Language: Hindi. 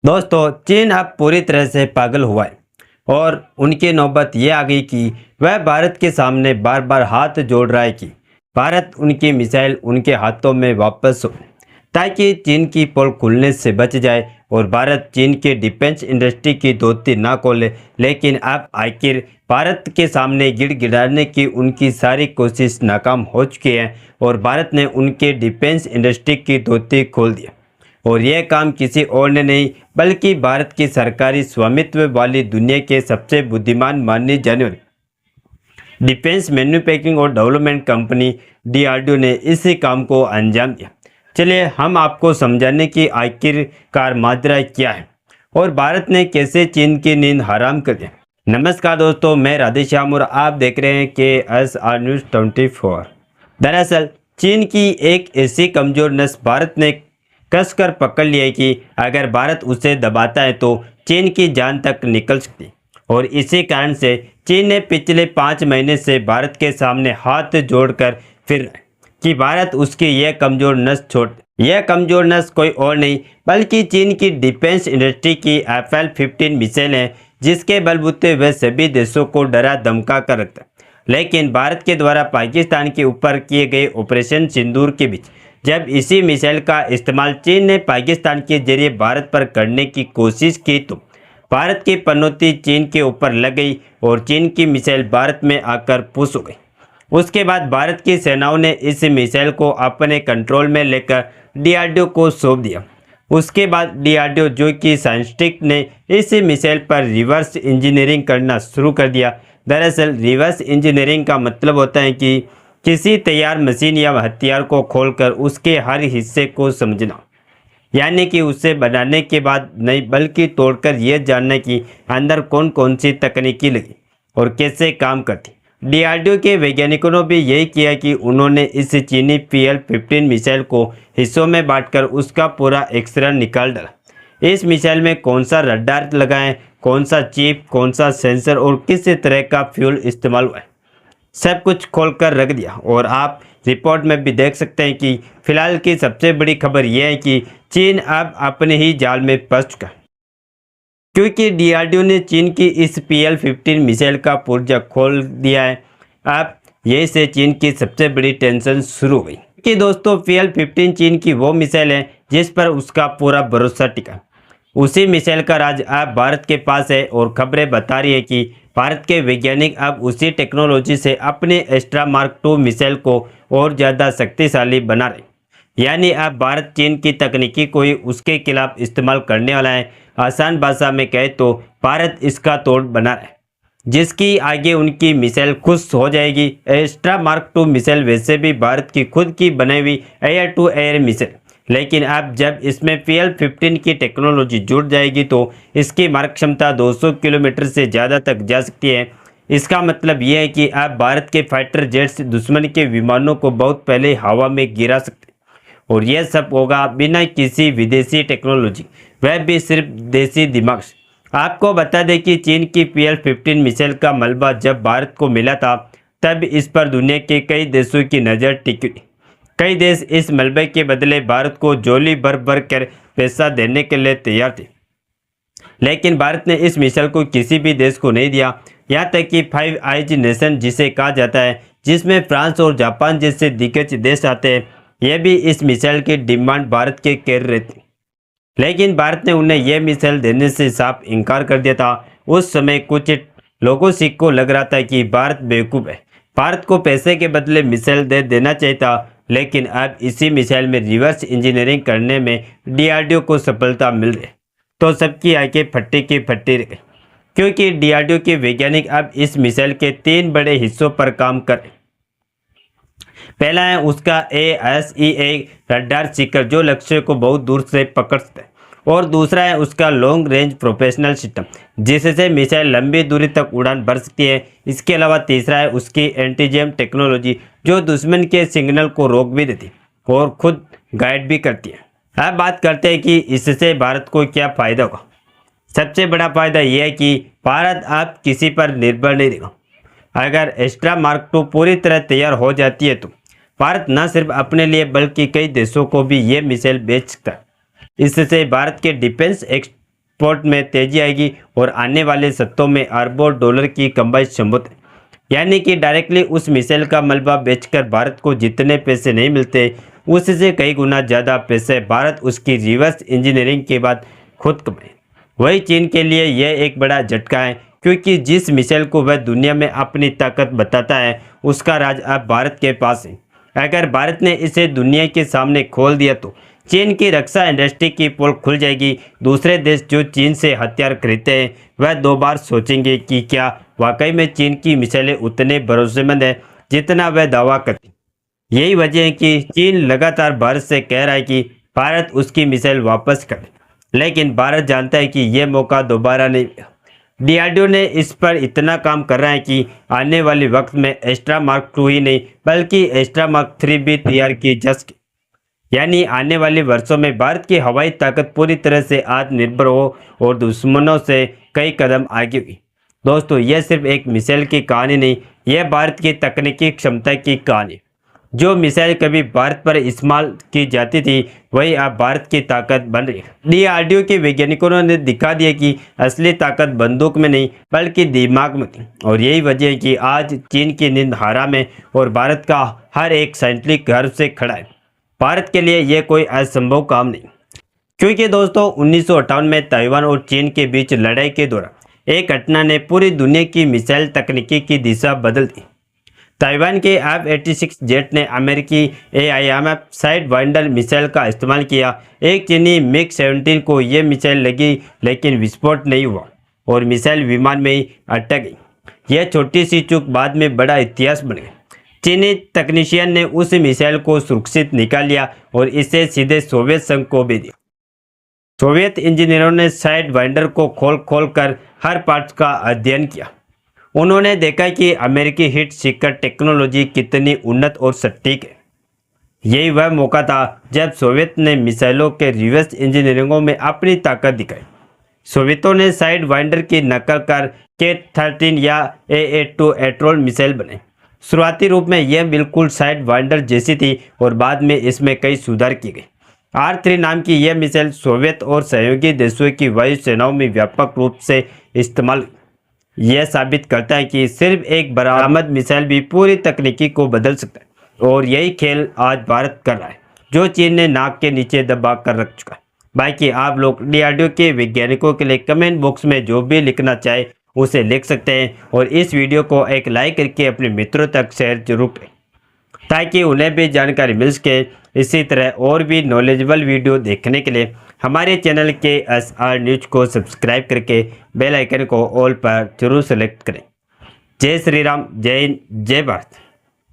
दोस्तों, चीन अब पूरी तरह से पागल हुआ है और उनकी नौबत ये आ गई कि वह भारत के सामने बार बार हाथ जोड़ रहा है कि भारत उनकी मिसाइल उनके हाथों में वापस हो, ताकि चीन की पोल खुलने से बच जाए और भारत चीन के डिफेंस इंडस्ट्री की धोती ना खोले। लेकिन अब आखिर भारत के सामने गिड़गिड़ाने की उनकी सारी कोशिश नाकाम हो चुकी है और भारत ने उनके डिफेंस इंडस्ट्री की धोती खोल दिया। और यह काम किसी और ने नहीं बल्कि भारत की सरकारी स्वामित्व वाली दुनिया के सबसे बुद्धिमान मानी जाने वाली डिफेंस मैन्युफैक्चरिंग और डेवलपमेंट कंपनी डीआरडीओ ने इसी काम को अंजाम दिया। चलिए हम आपको समझाने की आखिरकार माजरा क्या है और भारत ने कैसे चीन की नींद हराम कर दिया। नमस्कार दोस्तों, मैं राधेश्याम और आप देख रहे हैं KSR न्यूज़ 24। दरअसल चीन की एक ऐसी कमजोर नस भारत ने कसकर पकड़ लिया है कि अगर भारत उसे दबाता है तो चीन की जान तक निकल सकती है। और इसी कारण से चीन ने पिछले 5 महीने से भारत के सामने हाथ जोड़कर फिर कि भारत उसकी यह कमजोर नस छोड़। यह कमजोर नस कोई और नहीं बल्कि चीन की डिफेंस इंडस्ट्री की FL-15 मिसाइल है, जिसके बलबूते वह सभी देशों को डरा धमका कर रखता है। लेकिन भारत के द्वारा पाकिस्तान के ऊपर किए गए ऑपरेशन सिंदूर के बीच जब इसी मिसाइल का इस्तेमाल चीन ने पाकिस्तान के जरिए भारत पर करने की कोशिश की तो भारत की पनौती चीन के ऊपर लग गई और चीन की मिसाइल भारत में आकर फुस हो गई। उसके बाद भारत की सेनाओं ने इस मिसाइल को अपने कंट्रोल में लेकर डीआरडीओ को सौंप दिया। उसके बाद डीआरडीओ जो कि साइंटिस्ट ने इस मिसाइल पर रिवर्स इंजीनियरिंग करना शुरू कर दिया। दरअसल रिवर्स इंजीनियरिंग का मतलब होता है कि किसी तैयार मशीन या हथियार को खोलकर उसके हर हिस्से को समझना, यानी कि उसे बनाने के बाद नहीं बल्कि तोड़कर यह जानना कि अंदर कौन कौन सी तकनीकी लगी और कैसे काम करती। डीआरडीओ के वैज्ञानिकों ने भी यही किया कि उन्होंने इस चीनी PL-15 मिसाइल को हिस्सों में बांटकर उसका पूरा एक्सरे निकाल डाला। इस मिसाइल में कौन सा रडार लगाएं, कौन सा चिप, कौन सा सेंसर और किस तरह का फ्यूल इस्तेमाल हुआ है, सब कुछ खोलकर रख दिया। और आप रिपोर्ट में भी देख सकते हैं कि फिलहाल की सबसे बड़ी खबर यह है कि चीन अब अपने ही जाल में फंस चुका है, क्योंकि डीआरडीओ ने चीन की इस PL-15 मिसाइल का पुर्जा खोल दिया है। अब यही से चीन की सबसे बड़ी टेंशन शुरू हो गई कि दोस्तों PL-15 चीन की वो मिसाइल है जिस पर उसका पूरा भरोसा टिका। उसी मिसाइल का राज अब भारत के पास है और खबरें बता रही है कि भारत के वैज्ञानिक अब उसी टेक्नोलॉजी से अपने एस्ट्रा मार्क 2 मिसाइल को और ज़्यादा शक्तिशाली बना रहे। यानी अब भारत चीन की तकनीकी को ही उसके खिलाफ इस्तेमाल करने वाला है। आसान भाषा में कहे तो भारत इसका तोड़ बना रहा है, जिसकी आगे उनकी मिसाइल खुश हो जाएगी। एस्ट्रा मार्क 2 मिसाइल वैसे भी भारत की खुद की बनाई हुई एयर टू एयर मिसाइल, लेकिन अब जब इसमें PL-15 की टेक्नोलॉजी जुड़ जाएगी तो इसकी मारक क्षमता 200 किलोमीटर से ज़्यादा तक जा सकती है। इसका मतलब यह है कि अब भारत के फाइटर जेट्स दुश्मन के विमानों को बहुत पहले हवा में गिरा सकते हैं। और यह सब होगा बिना किसी विदेशी टेक्नोलॉजी, वह भी सिर्फ देसी दिमाग से। आपको बता दें कि चीन की PL-15 मिसाइल का मलबा जब भारत को मिला था तब इस पर दुनिया के कई देशों की नज़र टिकी। कई देश इस मलबे के बदले भारत को झोली भर भर कर पैसा देने के लिए तैयार थे, लेकिन भारत ने इस मिसाइल को किसी भी देश को नहीं दिया। यहाँ तक कि 5 आइज नेशन जिसे कहा जाता है, जिसमें फ्रांस और जापान जैसे दिग्गज देश आते हैं, यह भी इस मिसाइल की डिमांड भारत के कर रहे थे, लेकिन भारत ने उन्हें यह मिसाइल देने से साफ इनकार कर दिया था। उस समय कुछ लोगों को लग रहा था कि भारत बेवकूफ़ है, भारत को पैसे के बदले मिसाइल दे देना चाहिए था। लेकिन अब इसी मिसाइल में रिवर्स इंजीनियरिंग करने में डीआरडीओ को सफलता मिल रही तो सबकी आंखें फट्टी की फट्टी रह गई, क्योंकि डीआरडीओ के वैज्ञानिक अब इस मिसाइल के 3 बड़े हिस्सों पर काम कर रहे। पहला है उसका ASEA रडार सीकर जो लक्ष्य को बहुत दूर से पकड़ सकता है, और दूसरा है उसका लॉन्ग रेंज प्रोफेशनल सिस्टम जिससे मिसाइल लंबी दूरी तक उड़ान भर सकती है। इसके अलावा तीसरा है उसकी एंटीजेम टेक्नोलॉजी जो दुश्मन के सिग्नल को रोक भी देती है और खुद गाइड भी करती है। अब बात करते हैं कि इससे भारत को क्या फ़ायदा होगा। सबसे बड़ा फ़ायदा यह है कि भारत अब किसी पर निर्भर नहीं रहेगा। अगर एस्ट्रा मार्क 2 पूरी तरह तैयार हो जाती है तो भारत न सिर्फ अपने लिए बल्कि कई देशों को भी ये मिसाइल बेच सकता है। इससे भारत के डिफेंस एक्सपोर्ट में तेजी आएगी और आने वाले सप्ताहों में अरबों डॉलर की कमाई संभव है। यानी कि डायरेक्टली उस मिसाइल का मलबा बेचकर भारत को जितने पैसे नहीं मिलते उससे कई गुना ज़्यादा पैसे भारत उसकी रिवर्स इंजीनियरिंग के बाद खुद कमाए। वही चीन के लिए यह एक बड़ा झटका है, क्योंकि जिस मिसाइल को वह दुनिया में अपनी ताकत बताता है उसका राज अब भारत के पास है। अगर भारत ने इसे दुनिया के सामने खोल दिया तो चीन की रक्षा इंडस्ट्री की पोल खुल जाएगी। दूसरे देश जो चीन से हथियार खरीदते हैं वह दो बार सोचेंगे कि क्या वाकई में चीन की मिसाइलें उतने भरोसेमंद हैं जितना वह दावा करती। यही वजह है कि चीन लगातार भारत से कह रहा है कि भारत उसकी मिसाइल वापस करे, लेकिन भारत जानता है कि यह मौका दोबारा नहीं मिलेगा। डीआरडीओ ने इस पर इतना काम कर रहा है कि आने वाले वक्त में एस्ट्रा मार्क 2 ही नहीं बल्कि एस्ट्रा मार्क 3 भी तैयार की जा सके। यानी आने वाले वर्षों में भारत की हवाई ताकत पूरी तरह से आत्मनिर्भर हो और दुश्मनों से कई कदम आगे हुई। दोस्तों, यह सिर्फ एक मिसाइल की कहानी नहीं, यह भारत की तकनीकी क्षमता की कहानी। जो मिसाइल कभी भारत पर इस्तेमाल की जाती थी वही अब भारत की ताकत बन रही है। डीआरडीओ के वैज्ञानिकों ने दिखा दिया कि असली ताकत बंदूक में नहीं बल्कि दिमाग में थी, और यही वजह है कि आज चीन की नींद हराम है और भारत का हर एक साइंटिस्ट गर्व से खड़ा है। भारत के लिए यह कोई असंभव काम नहीं, क्योंकि दोस्तों 1958 में ताइवान और चीन के बीच लड़ाई के दौरान एक घटना ने पूरी दुनिया की मिसाइल तकनीकी की दिशा बदल दी। ताइवान के F-86 जेट ने अमेरिकी AIM साइड वाइंडर मिसाइल का इस्तेमाल किया। एक चीनी MiG-17 को यह मिसाइल लगी लेकिन विस्फोट नहीं हुआ और मिसाइल विमान में ही अटक गई। यह छोटी सी चूक बाद में बड़ा इतिहास बन गई। चीनी तकनीशियन ने उस मिसाइल को सुरक्षित निकाल लिया और इसे सीधे सोवियत संघ को भी दिया। सोवियत इंजीनियरों ने साइड वाइंडर को खोल कर हर पार्ट का अध्ययन किया। उन्होंने देखा कि अमेरिकी हीट सीकर टेक्नोलॉजी कितनी उन्नत और सटीक है। यही वह मौका था जब सोवियत ने मिसाइलों के रिवर्स इंजीनियरिंगों में अपनी ताकत दिखाई। सोवियतों ने साइड वाइंडर की नकल कर K-13 या AA-2 एट्रोल मिसाइल बनाई। शुरुआती रूप में यह बिल्कुल साइड वाइंडर जैसी थी और बाद में इसमें कई सुधार किए गए। R-3 नाम की यह मिसाइल सोवियत और सहयोगी देशों की वायुसेनाओं में व्यापक रूप से इस्तेमाल। यह साबित करता है कि सिर्फ एक बरामद मिसाइल भी पूरी तकनीकी को बदल सकता है, और यही खेल आज भारत कर रहा है जो चीन ने नाक के नीचे दबा कर रख चुका है। बाकी आप लोग डीआरडीओ के वैज्ञानिकों के लिए कमेंट बॉक्स में जो भी लिखना चाहे उसे लिख सकते हैं, और इस वीडियो को एक लाइक करके अपने मित्रों तक शेयर जरूर करें ताकि उन्हें भी जानकारी मिल सके। इसी तरह और भी नॉलेजेबल वीडियो देखने के लिए हमारे चैनल के SR न्यूज को सब्सक्राइब करके बेल आइकन को ऑल पर जरूर सेलेक्ट करें। जय श्री राम, जय हिंद, जय भारत।